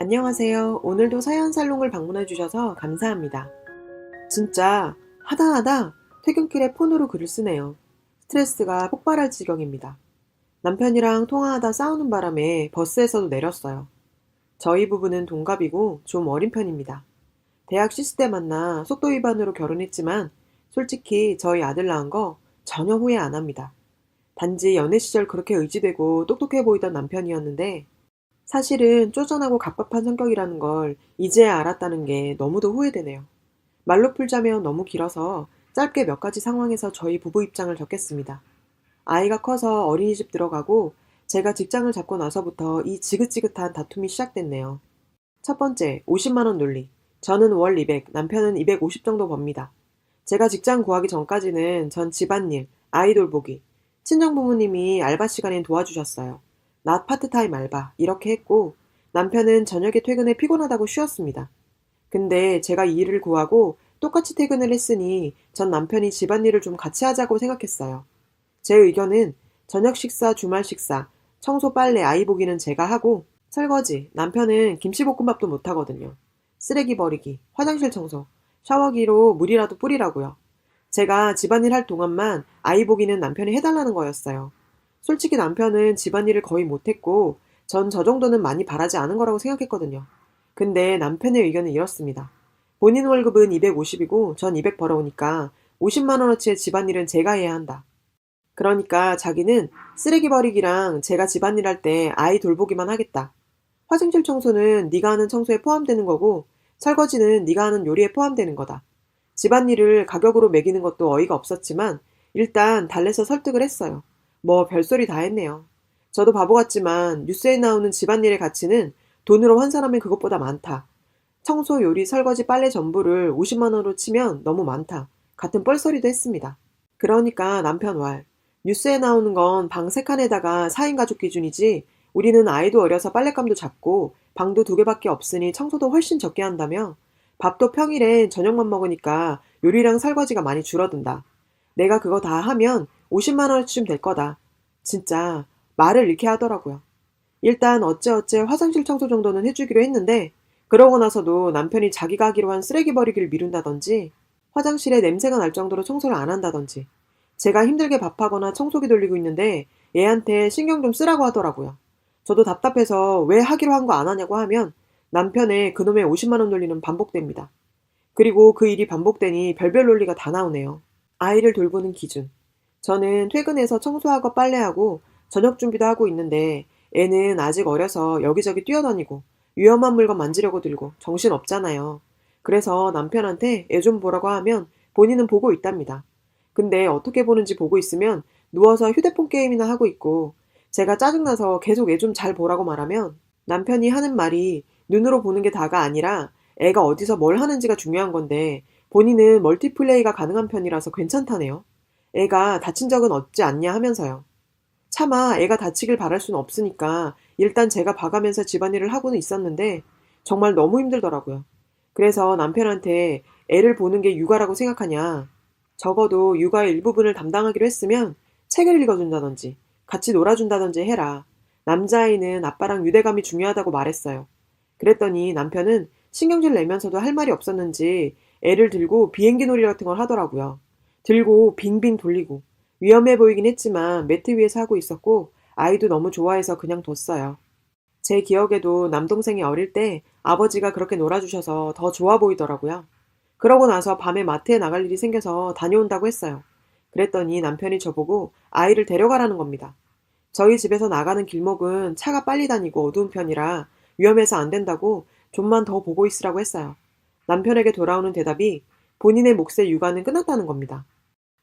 안녕하세요. 오늘도 사연살롱을 방문해 주셔서 감사합니다. 진짜 하다 퇴근길에 폰으로 글을 쓰네요. 스트레스가 폭발할 지경입니다. 남편이랑 통화하다 싸우는 바람에 버스에서도 내렸어요. 저희 부부는 동갑이고 좀 어린 편입니다. 대학 시스 때 만나 속도 위반으로 결혼했지만 솔직히 저희 아들 낳은 거 전혀 후회 안 합니다. 단지 연애 시절 그렇게 의지되고 똑똑해 보이던 남편이었는데 사실은 쪼잔하고 갑갑한 성격이라는 걸 이제야 알았다는 게 너무도 후회되네요. 말로 풀자면 너무 길어서 짧게 몇 가지 상황에서 저희 부부 입장을 적겠습니다. 아이가 커서 어린이집 들어가고 제가 직장을 잡고 나서부터 이 지긋지긋한 다툼이 시작됐네요. 첫 번째, 50만 원 논리. 저는 월 200, 남편은 250 정도 법니다. 제가 직장 구하기 전까지는 전 집안일, 아이 돌보기, 친정 부모님이 알바 시간엔 도와주셨어요. 낮 파트타임 알바, 이렇게 했고, 남편은 저녁에 퇴근해 피곤하다고 쉬었습니다. 근데 제가 이 일을 구하고 똑같이 퇴근을 했으니 전 남편이 집안일을 좀 같이 하자고 생각했어요. 제 의견은 저녁 식사, 주말 식사, 청소, 빨래, 아이 보기는 제가 하고, 설거지, 남편은 김치볶음밥도 못하거든요. 쓰레기 버리기, 화장실 청소, 샤워기로 물이라도 뿌리라고요. 제가 집안일 할 동안만 아이 보기는 남편이 해달라는 거였어요. 솔직히 남편은 집안일을 거의 못했고 전 저 정도는 많이 바라지 않은 거라고 생각했거든요. 근데 남편의 의견은 이렇습니다. 본인 월급은 250이고 전 200 벌어오니까 50만 원어치의 집안일은 제가 해야 한다. 그러니까 자기는 쓰레기 버리기랑 제가 집안일 할 때 아이 돌보기만 하겠다. 화장실 청소는 네가 하는 청소에 포함되는 거고 설거지는 네가 하는 요리에 포함되는 거다. 집안일을 가격으로 매기는 것도 어이가 없었지만 일단 달래서 설득을 했어요. 뭐 별소리 다 했네요. 저도 바보 같지만 뉴스에 나오는 집안일의 가치는 돈으로 환산하면 그것보다 많다. 청소, 요리, 설거지, 빨래 전부를 50만 원으로 치면 너무 많다. 같은 뻘소리도 했습니다. 그러니까 남편 왈. 뉴스에 나오는 건 방 3칸에다가 4인 가족 기준이지 우리는 아이도 어려서 빨랫감도 작고 방도 2개밖에 없으니 청소도 훨씬 적게 한다며 밥도 평일엔 저녁만 먹으니까 요리랑 설거지가 많이 줄어든다. 내가 그거 다 하면 50만 원쯤 될 거다. 진짜 말을 잃게 하더라고요. 일단 어째어째 화장실 청소 정도는 해주기로 했는데 그러고 나서도 남편이 자기가 하기로 한 쓰레기 버리기를 미룬다든지 화장실에 냄새가 날 정도로 청소를 안 한다든지 제가 힘들게 밥하거나 청소기 돌리고 있는데 얘한테 신경 좀 쓰라고 하더라고요. 저도 답답해서 왜 하기로 한 거 안 하냐고 하면 남편의 그놈의 50만 원 논리는 반복됩니다. 그리고 그 일이 반복되니 별별 논리가 다 나오네요. 아이를 돌보는 기준. 저는 퇴근해서 청소하고 빨래하고 저녁 준비도 하고 있는데 애는 아직 어려서 여기저기 뛰어다니고 위험한 물건 만지려고 들고 정신 없잖아요. 그래서 남편한테 애 좀 보라고 하면 본인은 보고 있답니다. 근데 어떻게 보는지 보고 있으면 누워서 휴대폰 게임이나 하고 있고 제가 짜증나서 계속 애 좀 잘 보라고 말하면 남편이 하는 말이 눈으로 보는 게 다가 아니라 애가 어디서 뭘 하는지가 중요한 건데 본인은 멀티플레이가 가능한 편이라서 괜찮다네요. 애가 다친 적은 없지 않냐 하면서요. 차마 애가 다치길 바랄 수는 없으니까 일단 제가 봐가면서 집안일을 하고는 있었는데 정말 너무 힘들더라고요. 그래서 남편한테 애를 보는 게 육아라고 생각하냐. 적어도 육아의 일부분을 담당하기로 했으면 책을 읽어준다든지 같이 놀아준다든지 해라. 남자아이는 아빠랑 유대감이 중요하다고 말했어요. 그랬더니 남편은 신경질 내면서도 할 말이 없었는지 애를 들고 비행기 놀이 같은 걸 하더라고요. 들고 빙빙 돌리고 위험해 보이긴 했지만 매트 위에서 하고 있었고 아이도 너무 좋아해서 그냥 뒀어요. 제 기억에도 남동생이 어릴 때 아버지가 그렇게 놀아주셔서 더 좋아 보이더라고요. 그러고 나서 밤에 마트에 나갈 일이 생겨서 다녀온다고 했어요. 그랬더니 남편이 저보고 아이를 데려가라는 겁니다. 저희 집에서 나가는 길목은 차가 빨리 다니고 어두운 편이라 위험해서 안 된다고 좀만 더 보고 있으라고 했어요. 남편에게 돌아오는 대답이 본인의 몫의 육아는 끝났다는 겁니다.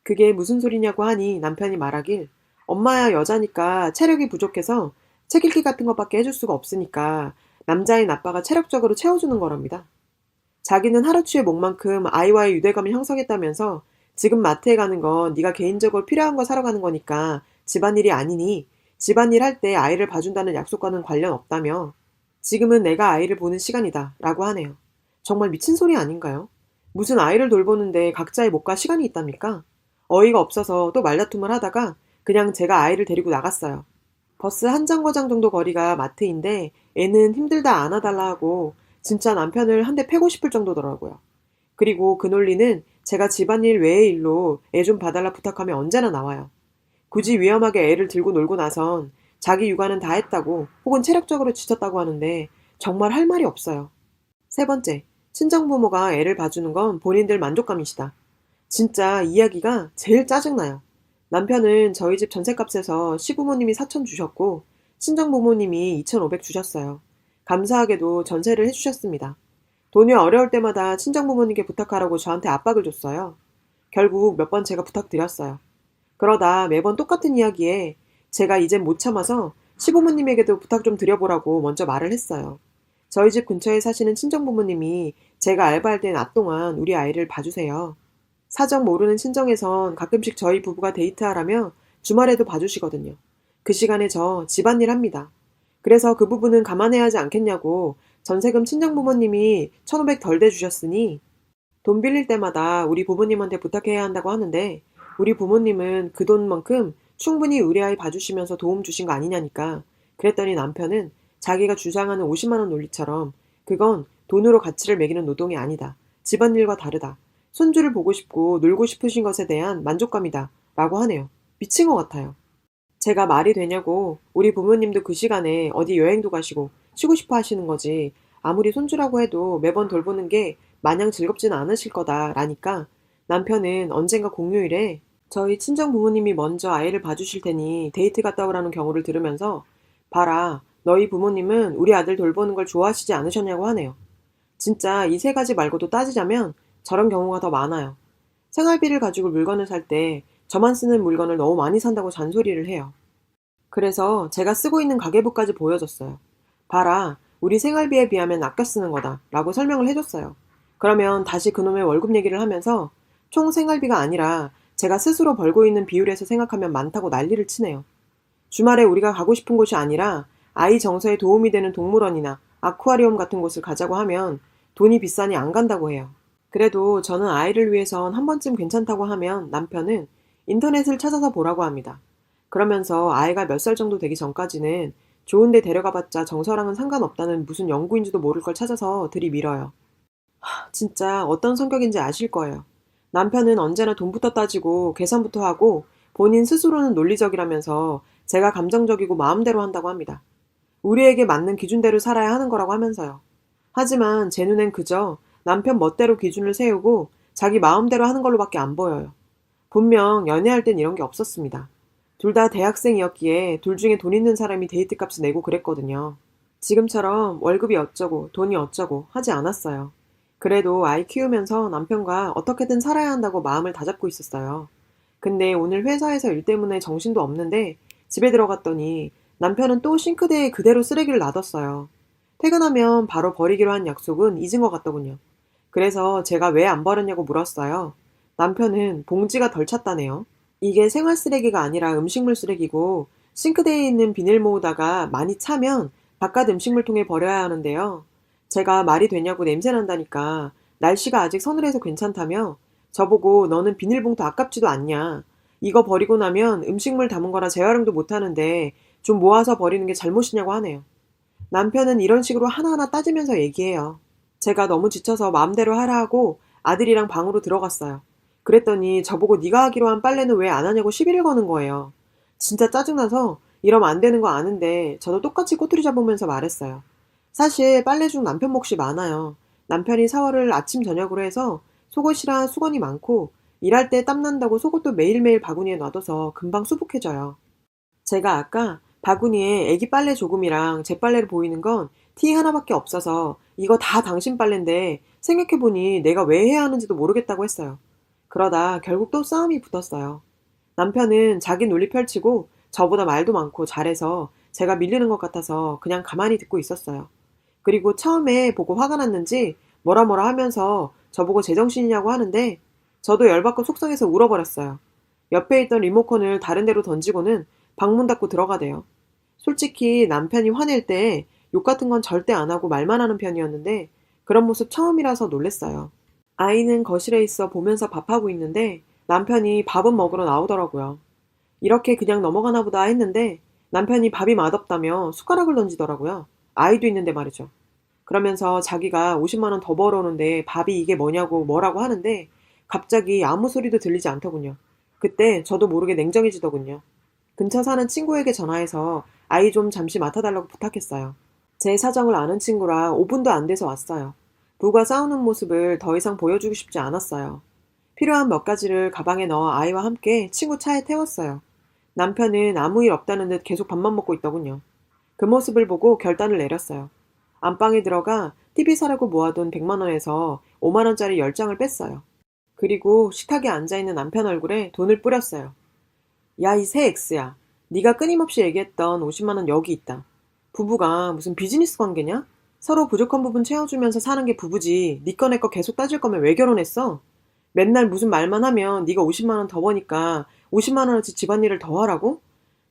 그게 무슨 소리냐고 하니 남편이 말하길 엄마야 여자니까 체력이 부족해서 책 읽기 같은 것밖에 해줄 수가 없으니까 남자인 아빠가 체력적으로 채워주는 거랍니다. 자기는 하루치의 목만큼 아이와의 유대감을 형성했다면서 지금 마트에 가는 건 네가 개인적으로 필요한 거 사러 가는 거니까 집안일이 아니니 집안일 할 때 아이를 봐준다는 약속과는 관련 없다며 지금은 내가 아이를 보는 시간이다 라고 하네요. 정말 미친 소리 아닌가요? 무슨 아이를 돌보는데 각자의 몫과 시간이 있답니까? 어이가 없어서 또 말다툼을 하다가 그냥 제가 아이를 데리고 나갔어요. 버스 한 정거장 정도 거리가 마트인데 애는 힘들다 안아달라 하고 진짜 남편을 한 대 패고 싶을 정도더라고요. 그리고 그 논리는 제가 집안일 외의 일로 애 좀 봐달라 부탁하면 언제나 나와요. 굳이 위험하게 애를 들고 놀고 나선 자기 육아는 다 했다고 혹은 체력적으로 지쳤다고 하는데 정말 할 말이 없어요. 세 번째, 친정부모가 애를 봐주는 건 본인들 만족감이시다. 진짜 이야기가 제일 짜증나요. 남편은 저희 집 전셋값에서 시부모님이 4천 주셨고 친정부모님이 2,500 주셨어요. 감사하게도 전세를 해주셨습니다. 돈이 어려울 때마다 친정부모님께 부탁하라고 저한테 압박을 줬어요. 결국 몇 번 제가 부탁드렸어요. 그러다 매번 똑같은 이야기에 제가 이젠 못 참아서 시부모님에게도 부탁 좀 드려보라고 먼저 말을 했어요. 저희 집 근처에 사시는 친정부모님이 제가 알바할 때 낮 동안 우리 아이를 봐주세요. 사정 모르는 친정에선 가끔씩 저희 부부가 데이트하라며 주말에도 봐주시거든요. 그 시간에 저 집안일 합니다. 그래서 그 부분은 감안해야 하지 않겠냐고 전세금 친정부모님이 1,500 덜 대주셨으니 돈 빌릴 때마다 우리 부모님한테 부탁해야 한다고 하는데 우리 부모님은 그 돈만큼 충분히 우리 아이 봐주시면서 도움 주신 거 아니냐니까. 그랬더니 남편은 자기가 주장하는 50만 원 논리처럼 그건 돈으로 가치를 매기는 노동이 아니다. 집안일과 다르다. 손주를 보고 싶고 놀고 싶으신 것에 대한 만족감이다. 라고 하네요. 미친 것 같아요. 제가 말이 되냐고 우리 부모님도 그 시간에 어디 여행도 가시고 쉬고 싶어 하시는 거지. 아무리 손주라고 해도 매번 돌보는 게 마냥 즐겁지는 않으실 거다라니까 남편은 언젠가 공휴일에 저희 친정 부모님이 먼저 아이를 봐주실 테니 데이트 갔다 오라는 경우를 들으면서 봐라, 너희 부모님은 우리 아들 돌보는 걸 좋아하시지 않으셨냐고 하네요. 진짜 이 세 가지 말고도 따지자면 저런 경우가 더 많아요. 생활비를 가지고 물건을 살 때 저만 쓰는 물건을 너무 많이 산다고 잔소리를 해요. 그래서 제가 쓰고 있는 가계부까지 보여줬어요. 봐라, 우리 생활비에 비하면 아껴 쓰는 거다 라고 설명을 해줬어요. 그러면 다시 그놈의 월급 얘기를 하면서 총 생활비가 아니라 제가 스스로 벌고 있는 비율에서 생각하면 많다고 난리를 치네요. 주말에 우리가 가고 싶은 곳이 아니라 아이 정서에 도움이 되는 동물원이나 아쿠아리움 같은 곳을 가자고 하면 돈이 비싸니 안 간다고 해요. 그래도 저는 아이를 위해선 한 번쯤 괜찮다고 하면 남편은 인터넷을 찾아서 보라고 합니다. 그러면서 아이가 몇 살 정도 되기 전까지는 좋은 데 데려가봤자 정서랑은 상관없다는 무슨 연구인지도 모를 걸 찾아서 들이밀어요. 진짜 어떤 성격인지 아실 거예요. 남편은 언제나 돈부터 따지고 계산부터 하고 본인 스스로는 논리적이라면서 제가 감정적이고 마음대로 한다고 합니다. 우리에게 맞는 기준대로 살아야 하는 거라고 하면서요. 하지만 제 눈엔 그저 남편 멋대로 기준을 세우고 자기 마음대로 하는 걸로밖에 안 보여요. 분명 연애할 땐 이런 게 없었습니다. 둘 다 대학생이었기에 둘 중에 돈 있는 사람이 데이트 값을 내고 그랬거든요. 지금처럼 월급이 어쩌고 돈이 어쩌고 하지 않았어요. 그래도 아이 키우면서 남편과 어떻게든 살아야 한다고 마음을 다잡고 있었어요. 근데 오늘 회사에서 일 때문에 정신도 없는데 집에 들어갔더니 남편은 또 싱크대에 그대로 쓰레기를 놔뒀어요. 퇴근하면 바로 버리기로 한 약속은 잊은 것 같더군요. 그래서 제가 왜 안 버렸냐고 물었어요. 남편은 봉지가 덜 찼다네요. 이게 생활 쓰레기가 아니라 음식물 쓰레기고 싱크대에 있는 비닐 모으다가 많이 차면 바깥 음식물통에 버려야 하는데요. 제가 말이 되냐고 냄새 난다니까 날씨가 아직 서늘해서 괜찮다며 저보고 너는 비닐봉투 아깝지도 않냐. 이거 버리고 나면 음식물 담은 거라 재활용도 못하는데 좀 모아서 버리는 게 잘못이냐고 하네요. 남편은 이런 식으로 하나하나 따지면서 얘기해요. 제가 너무 지쳐서 마음대로 하라 하고 아들이랑 방으로 들어갔어요. 그랬더니 저보고 네가 하기로 한 빨래는 왜 안 하냐고 시비를 거는 거예요. 진짜 짜증나서 이러면 안 되는 거 아는데 저도 똑같이 꼬투리 잡으면서 말했어요. 사실 빨래 중 남편 몫이 많아요. 남편이 샤워를 아침 저녁으로 해서 속옷이랑 수건이 많고 일할 때 땀난다고 속옷도 매일매일 바구니에 놔둬서 금방 수북해져요. 제가 아까 바구니에 애기 빨래 조금이랑 제 빨래를 보이는 건 티 하나밖에 없어서 이거 다 당신 빨래인데 생각해보니 내가 왜 해야 하는지도 모르겠다고 했어요. 그러다 결국 또 싸움이 붙었어요. 남편은 자기 논리 펼치고 저보다 말도 많고 잘해서 제가 밀리는 것 같아서 그냥 가만히 듣고 있었어요. 그리고 처음에 보고 화가 났는지 뭐라 뭐라 하면서 저보고 제정신이냐고 하는데 저도 열받고 속상해서 울어버렸어요. 옆에 있던 리모컨을 다른 데로 던지고는 방문 닫고 들어가대요. 솔직히 남편이 화낼 때 욕 같은 건 절대 안 하고 말만 하는 편이었는데 그런 모습 처음이라서 놀랬어요. 아이는 거실에 있어 보면서 밥하고 있는데 남편이 밥은 먹으러 나오더라고요. 이렇게 그냥 넘어가나 보다 했는데 남편이 밥이 맛없다며 숟가락을 던지더라고요. 아이도 있는데 말이죠. 그러면서 자기가 50만 원 더 벌어오는데 밥이 이게 뭐냐고 뭐라고 하는데 갑자기 아무 소리도 들리지 않더군요. 그때 저도 모르게 냉정해지더군요. 근처 사는 친구에게 전화해서 아이 좀 잠시 맡아달라고 부탁했어요. 제 사정을 아는 친구라 5분도 안 돼서 왔어요. 부부가 싸우는 모습을 더 이상 보여주고 싶지 않았어요. 필요한 몇 가지를 가방에 넣어 아이와 함께 친구 차에 태웠어요. 남편은 아무 일 없다는 듯 계속 밥만 먹고 있더군요. 그 모습을 보고 결단을 내렸어요. 안방에 들어가 TV 사려고 모아둔 100만 원에서 5만 원짜리 10장을 뺐어요. 그리고 식탁에 앉아있는 남편 얼굴에 돈을 뿌렸어요. 야, 이 새 X야. 네가 끊임없이 얘기했던 50만 원 여기 있다. 부부가 무슨 비즈니스 관계냐? 서로 부족한 부분 채워주면서 사는 게 부부지. 네 거 내 거 계속 따질 거면 왜 결혼했어? 맨날 무슨 말만 하면 네가 50만 원 더 버니까 50만 원어치 집안일을 더 하라고?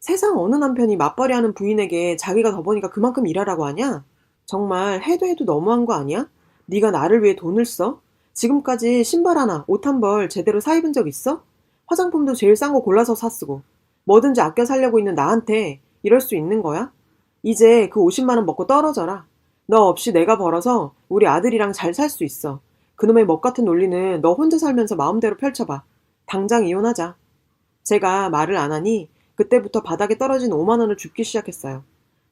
세상 어느 남편이 맞벌이하는 부인에게 자기가 더 버니까 그만큼 일하라고 하냐? 정말 해도 해도 너무한 거 아니야? 네가 나를 위해 돈을 써? 지금까지 신발 하나, 옷 한 벌 제대로 사 입은 적 있어? 화장품도 제일 싼 거 골라서 사 쓰고 뭐든지 아껴 살려고 있는 나한테 이럴 수 있는 거야? 이제 그 50만 원 먹고 떨어져라. 너 없이 내가 벌어서 우리 아들이랑 잘 살 수 있어. 그놈의 먹 같은 논리는 너 혼자 살면서 마음대로 펼쳐봐. 당장 이혼하자. 제가 말을 안 하니 그때부터 바닥에 떨어진 5만 원을 줍기 시작했어요.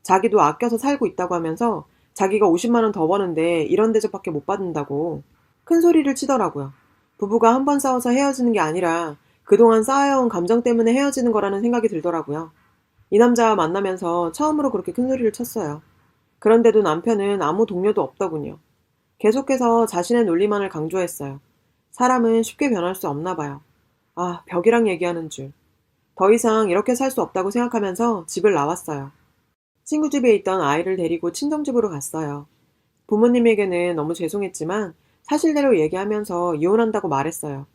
자기도 아껴서 살고 있다고 하면서 자기가 50만 원 더 버는데 이런 대접밖에 못 받는다고 큰 소리를 치더라고요. 부부가 한 번 싸워서 헤어지는 게 아니라 그동안 쌓아온 감정 때문에 헤어지는 거라는 생각이 들더라고요. 이 남자와 만나면서 처음으로 그렇게 큰 소리를 쳤어요. 그런데도 남편은 아무 동료도 없더군요. 계속해서 자신의 논리만을 강조했어요. 사람은 쉽게 변할 수 없나 봐요. 아, 벽이랑 얘기하는 줄. 더 이상 이렇게 살 수 없다고 생각하면서 집을 나왔어요. 친구 집에 있던 아이를 데리고 친정집으로 갔어요. 부모님에게는 너무 죄송했지만 사실대로 얘기하면서 이혼한다고 말했어요.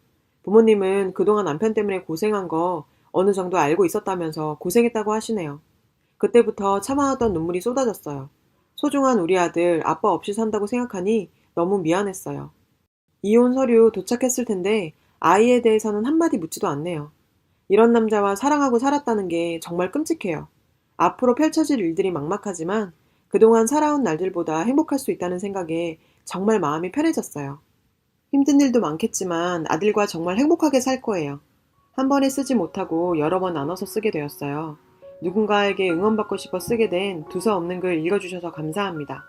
부모님은 그동안 남편 때문에 고생한 거 어느 정도 알고 있었다면서 고생했다고 하시네요. 그때부터 참아왔던 눈물이 쏟아졌어요. 소중한 우리 아들 아빠 없이 산다고 생각하니 너무 미안했어요. 이혼 서류 도착했을 텐데 아이에 대해서는 한마디 묻지도 않네요. 이런 남자와 사랑하고 살았다는 게 정말 끔찍해요. 앞으로 펼쳐질 일들이 막막하지만 그동안 살아온 날들보다 행복할 수 있다는 생각에 정말 마음이 편해졌어요. 힘든 일도 많겠지만 아들과 정말 행복하게 살 거예요. 한 번에 쓰지 못하고 여러 번 나눠서 쓰게 되었어요. 누군가에게 응원받고 싶어 쓰게 된 두서없는 글 읽어주셔서 감사합니다.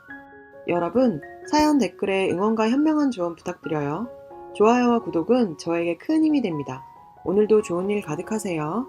여러분, 사연 댓글에 응원과 현명한 조언 부탁드려요. 좋아요와 구독은 저에게 큰 힘이 됩니다. 오늘도 좋은 일 가득하세요.